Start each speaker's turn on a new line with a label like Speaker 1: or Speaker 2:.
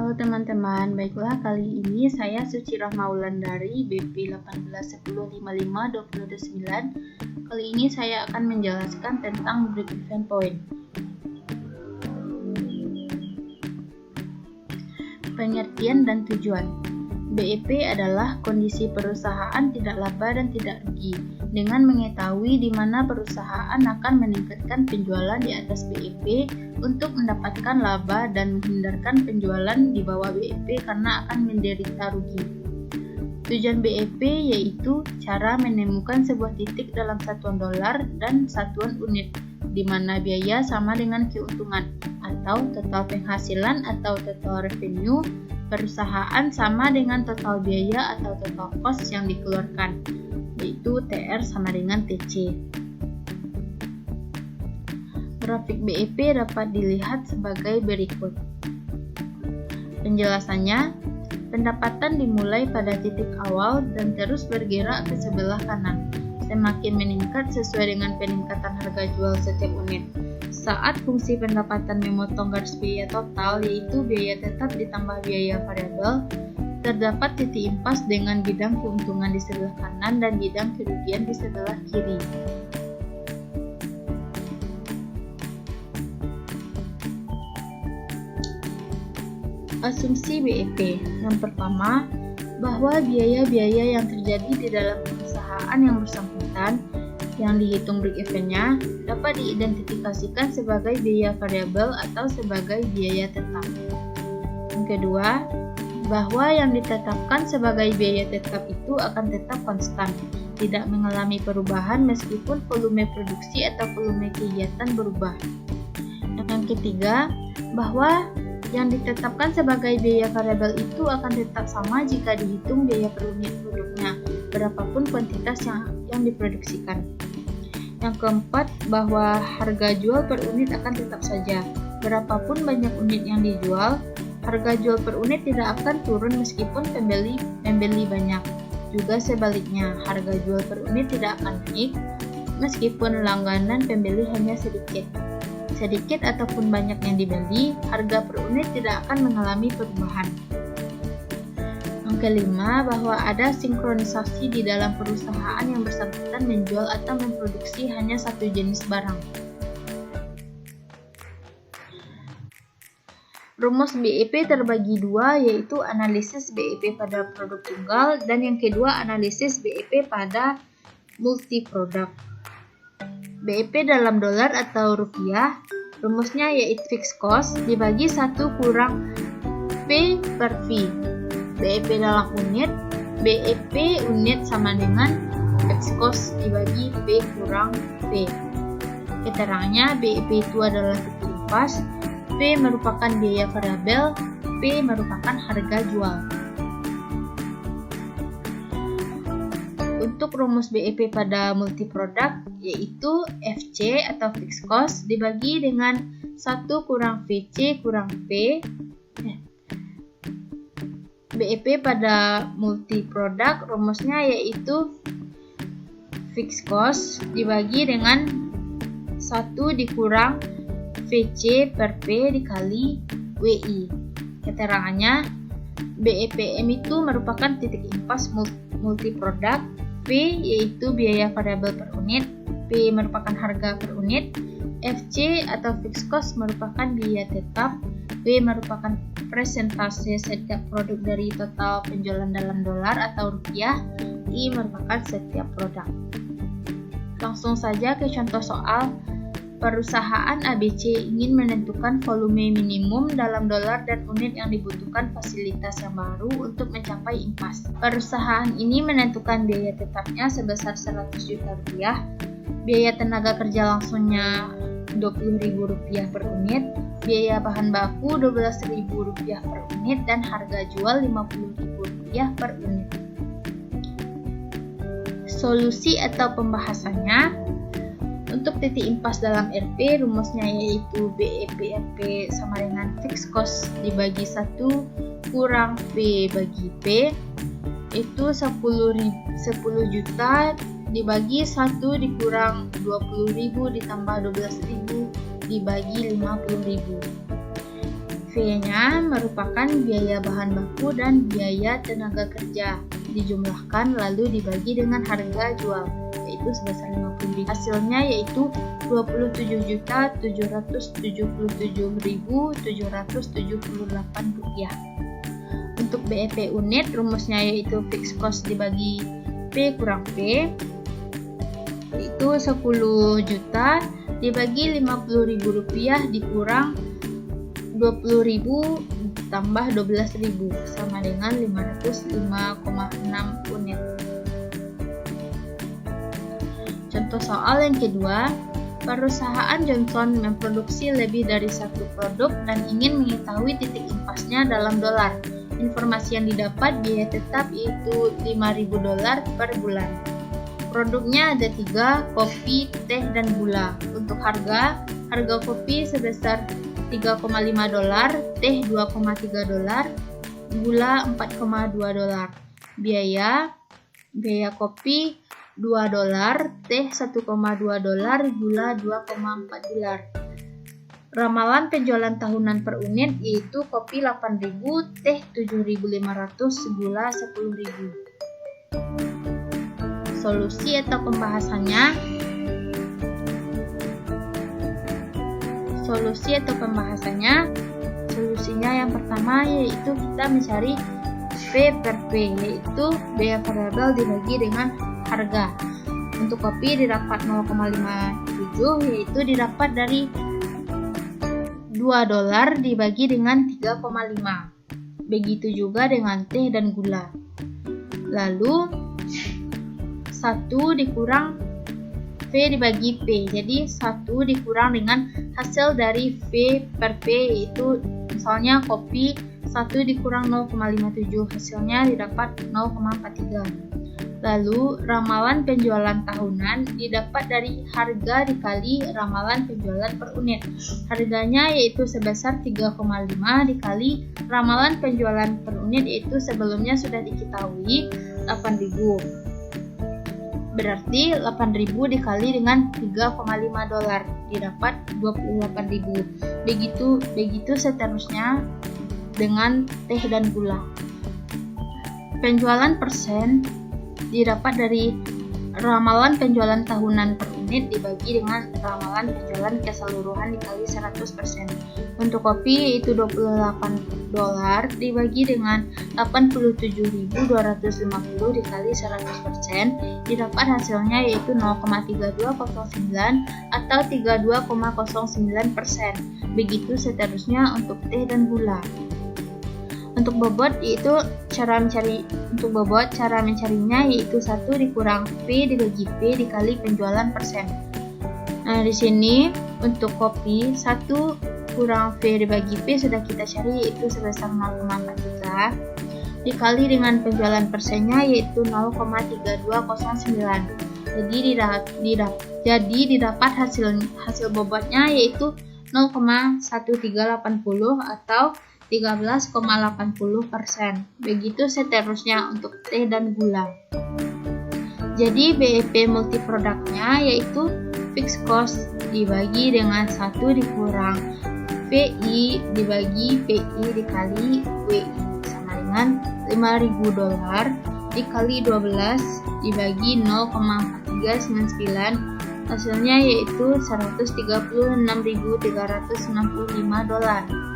Speaker 1: Halo teman-teman, baiklah kali ini saya Suci Rahma Wulandari BP 1810552029. Kali ini saya akan menjelaskan tentang break-even point. Pengertian dan tujuan. BEP adalah kondisi perusahaan tidak laba dan tidak rugi. Dengan mengetahui di mana perusahaan akan meningkatkan penjualan di atas BEP untuk mendapatkan laba dan menghindarkan penjualan di bawah BEP karena akan menderita rugi. Tujuan BEP yaitu cara menemukan sebuah titik dalam satuan dolar dan satuan unit, di mana biaya sama dengan keuntungan, atau total penghasilan atau total revenue perusahaan sama dengan total biaya atau total cost yang dikeluarkan, yaitu TR sama dengan TC. Grafik BEP dapat dilihat sebagai berikut. Penjelasannya, pendapatan dimulai pada titik awal dan terus bergerak ke sebelah kanan, semakin meningkat sesuai dengan peningkatan harga jual setiap unit. Saat fungsi pendapatan memotong garis biaya total, yaitu biaya tetap ditambah biaya variabel, terdapat titik impas dengan bidang keuntungan di sebelah kanan dan bidang kerugian di sebelah kiri. Asumsi BEP. Yang pertama, bahwa biaya-biaya yang terjadi di dalam perusahaan yang bersangkutan yang dihitung break-even-nya dapat diidentifikasikan sebagai biaya variabel atau sebagai biaya tetap. Yang kedua, bahwa yang ditetapkan sebagai biaya tetap itu akan tetap konstan, tidak mengalami perubahan meskipun volume produksi atau volume kegiatan berubah. Yang ketiga, bahwa yang ditetapkan sebagai biaya variabel itu akan tetap sama jika dihitung biaya per unit produknya, berapapun kuantitas yang diproduksikan. Yang keempat, bahwa harga jual per unit akan tetap saja. Berapapun banyak unit yang dijual, harga jual per unit tidak akan turun meskipun pembeli banyak. Juga sebaliknya, harga jual per unit tidak akan naik meskipun langganan pembeli hanya sedikit. Sedikit ataupun banyak yang dibeli, harga per unit tidak akan mengalami perubahan. Yang kelima, bahwa ada sinkronisasi di dalam perusahaan yang bersangkutan menjual atau memproduksi hanya satu jenis barang. Rumus BEP terbagi dua, yaitu analisis BEP pada produk tunggal dan yang kedua analisis BEP pada multi produk. BEP dalam dolar atau rupiah, rumusnya yaitu fixed cost dibagi 1 kurang P per V. BEP dalam unit, BEP unit sama dengan fixed cost dibagi P kurang P. Keterangannya, BEP itu adalah titik impas, P merupakan biaya variabel, P merupakan harga jual. Untuk rumus BEP pada multi produk, yaitu FC atau fixed cost dibagi dengan 1 kurang VC kurang P. BEP pada multi produk rumusnya yaitu fixed cost dibagi dengan 1 dikurang VC per P dikali WI. Keterangannya, BEPM itu merupakan titik impas multi produk, P yaitu biaya variabel per unit, P merupakan harga per unit, FC atau fixed cost merupakan biaya tetap, W merupakan presentase setiap produk dari total penjualan dalam dolar atau rupiah, I merupakan setiap produk. Langsung saja ke contoh soal. Perusahaan ABC ingin menentukan volume minimum dalam dolar dan unit yang dibutuhkan fasilitas yang baru untuk mencapai impas. Perusahaan ini menentukan biaya tetapnya sebesar 100 juta rupiah, biaya tenaga kerja langsungnya Rp20.000 per unit, biaya bahan baku Rp12.000 per unit, dan harga jual Rp50.000 per unit. Solusi atau pembahasannya, untuk titik impas dalam RP, rumusnya yaitu BEP RP sama dengan fixed cost dibagi 1 kurang P bagi P, itu 10 juta dibagi 1 dikurang 20.000 ditambah 12.000 dibagi 50.000. V-nya merupakan biaya bahan baku dan biaya tenaga kerja dijumlahkan lalu dibagi dengan harga jual, yaitu sebesar 50.000. Hasilnya yaitu Rp27.777.778. Untuk BEP unit, rumusnya yaitu fixed cost dibagi P kurang V, yaitu 10 juta dibagi Rp50.000 dikurang 20.000 tambah 12.000 sama dengan 505,6 unit. Contoh soal yang kedua, perusahaan Johnson memproduksi lebih dari satu produk dan ingin mengetahui titik impasnya dalam dolar. Informasi yang didapat biaya tetap yaitu $5.000 per bulan. Produknya ada 3, kopi, teh, dan gula. Untuk harga kopi sebesar $3,5, teh $2,3, gula $4,2. Biaya kopi $2, teh $1,2, gula $2,4. Ramalan penjualan tahunan per unit yaitu kopi 8.000, teh 7.500, gula 10.000. Solusi atau pembahasannya. Solusinya yang pertama yaitu kita mencari P per P, yaitu biaya variabel dibagi dengan harga. Untuk kopi didapat 0,57, yaitu didapat dari $2 dibagi dengan 3,5. Begitu juga dengan teh dan gula. Lalu 1 dikurang V dibagi P, jadi 1 dikurang dengan hasil dari V per P, yaitu misalnya kopi 1 dikurang 0,57, hasilnya didapat 0,43. Lalu ramalan penjualan tahunan didapat dari harga dikali ramalan penjualan per unit. Harganya yaitu sebesar 3,5 dikali ramalan penjualan per unit, yaitu sebelumnya sudah diketahui 8.000. Berarti 8.000 dikali dengan $3,5 didapat 28.000. Begitu seterusnya dengan teh dan gula. Penjualan persen didapat dari ramalan penjualan tahunan per unit dibagi dengan ramalan penjualan keseluruhan dikali 100%. Untuk kopi yaitu $28 dibagi dengan 87.250 dikali 100%, didapat hasilnya yaitu 0,3209 atau 32,09%. Begitu seterusnya untuk teh dan gula. Untuk bobot cara mencarinya yaitu 1 dikurang P dibagi P dikali penjualan persen. Nah, di sini untuk kopi 1 kurang V dibagi P sudah kita cari yaitu sebesar 0,43 dikali dengan penjualan persennya yaitu 0,3209. Jadi didapat hasil bobotnya yaitu 0,1380 atau 13,80%. Begitu seterusnya untuk teh dan gula. Jadi BEP multiproduknya yaitu fixed cost dibagi dengan 1 dikurang VI dibagi PI dikali WI sama dengan $5.000 dikali 12 dibagi 0,4399, hasilnya yaitu $136.365.